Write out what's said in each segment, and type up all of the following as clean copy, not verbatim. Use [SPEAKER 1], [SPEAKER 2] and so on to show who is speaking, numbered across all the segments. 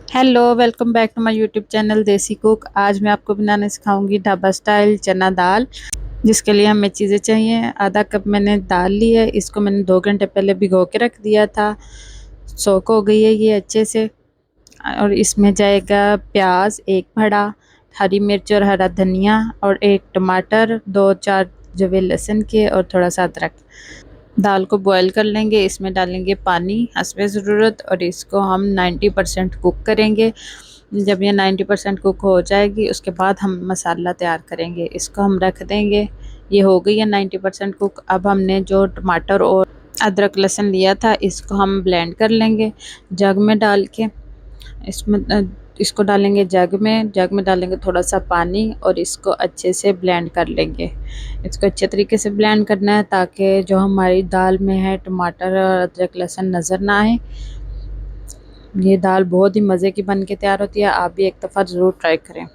[SPEAKER 1] Hello, welcome back to my YouTube channel Desi cook. आज मैं आपको बनाना सिखाऊंगी ढाबा स्टाइल चना दाल। जिसके लिए हमें चीज़ें चाहिए। आधा कप मैंने दाल ली है, इसको मैंने 2 घंटे पहले भिगो के रख दिया था। सोख हो गई है ये अच्छे से। और इसमें जाएगा प्याज एक बड़ा, हरी मिर्च और हरा धनिया और एक टमाटर, 2-4 जवे लहसुन के और थोड़ा सा अदरक। दाल को बॉईल कर लेंगे, इसमें डालेंगे पानी हस्बे ज़रूरत और इसको हम 90% कुक करेंगे। जब ये 90% कुक हो जाएगी उसके बाद हम मसाला तैयार करेंगे। इसको हम रख देंगे। ये हो गई है 90% कुक। अब हमने जो टमाटर और अदरक लहसुन लिया था इसको हम ब्लेंड कर लेंगे जग में डाल के। इसमें इसको डालेंगे जग में डालेंगे थोड़ा सा पानी और इसको अच्छे से ब्लेंड कर लेंगे। इसको अच्छे तरीके से ब्लेंड करना है ताकि जो हमारी दाल में है टमाटर और अदरक लहसुन नज़र ना आए। ये दाल बहुत ही मज़े की बन के तैयार होती है, आप भी एक दफ़ा ज़रूर ट्राई करें।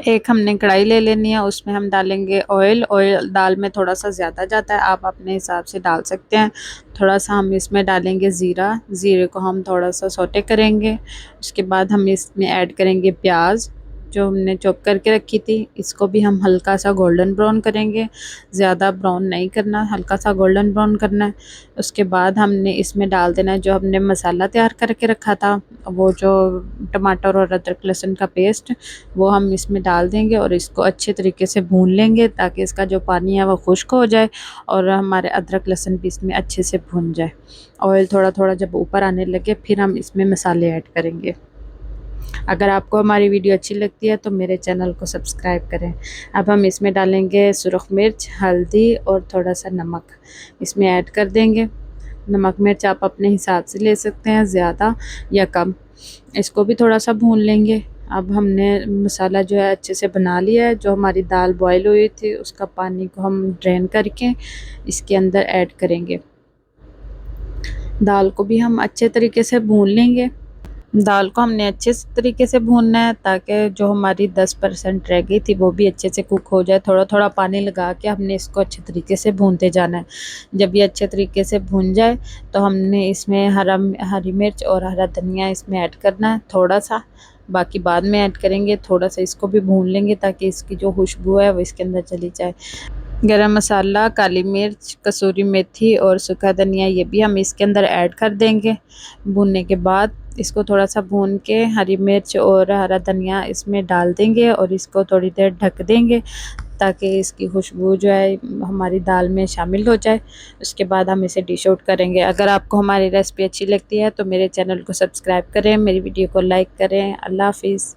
[SPEAKER 1] एक हमने कढ़ाई ले लेनी है, उसमें हम डालेंगे ऑयल। ऑयल दाल में थोड़ा सा ज़्यादा जाता है, आप अपने हिसाब से डाल सकते हैं। थोड़ा सा हम इसमें डालेंगे ज़ीरा। ज़ीरे को हम थोड़ा सा सौटे करेंगे। उसके बाद हम इसमें ऐड करेंगे प्याज जो हमने चॉप करके रखी थी। इसको भी हम हल्का सा गोल्डन ब्राउन करेंगे, ज़्यादा ब्राउन नहीं करना, हल्का सा गोल्डन ब्राउन करना है। उसके बाद हमने इसमें डाल देना है जो हमने मसाला तैयार करके रखा था, वो जो टमाटर और अदरक लहसुन का पेस्ट, वो हम इसमें डाल देंगे और इसको अच्छे तरीके से भून लेंगे ताकि इसका जो पानी है वो खुश्क हो जाए और हमारे अदरक लहसुन भी इसमें अच्छे से भून जाए। ऑयल थोड़ा थोड़ा जब ऊपर आने लगे फिर हम इसमें मसाले ऐड करेंगे। अगर आपको हमारी वीडियो अच्छी लगती है तो मेरे चैनल को सब्सक्राइब करें। अब हम इसमें डालेंगे सुरख मिर्च, हल्दी और थोड़ा सा नमक इसमें ऐड कर देंगे। नमक मिर्च आप अपने हिसाब से ले सकते हैं, ज़्यादा या कम। इसको भी थोड़ा सा भून लेंगे। अब हमने मसाला जो है अच्छे से बना लिया है। जो हमारी दाल बॉईल हुई थी उसका पानी को हम ड्रेन करके इसके अंदर ऐड करेंगे। दाल को भी हम अच्छे तरीके से भून लेंगे। दाल को हमने अच्छे तरीके से भूनना है ताकि जो हमारी 10% रह गई थी वो भी अच्छे से कुक हो जाए। थोड़ा थोड़ा पानी लगा के हमने इसको अच्छे तरीके से भूनते जाना है। जब ये अच्छे तरीके से भून जाए तो हमने इसमें हरी मिर्च और हरा धनिया इसमें ऐड करना है थोड़ा सा, बाकी बाद में ऐड करेंगे। थोड़ा सा इसको भी भून लेंगे ताकि इसकी जो खुशबू है वो इसके अंदर चली जाए। गरम मसाला, काली मिर्च, कसूरी मेथी और सूखा धनिया ये भी हम इसके अंदर ऐड कर देंगे। भूनने के बाद इसको थोड़ा सा भून के हरी मिर्च और हरा धनिया इसमें डाल देंगे और इसको थोड़ी देर ढक देंगे ताकि इसकी खुशबू जो है हमारी दाल में शामिल हो जाए। उसके बाद हम इसे डिश आउट करेंगे। अगर आपको हमारी रेसिपी अच्छी लगती है तो मेरे चैनल को सब्सक्राइब करें, मेरी वीडियो को लाइक करें। अल्लाह हाफिज़।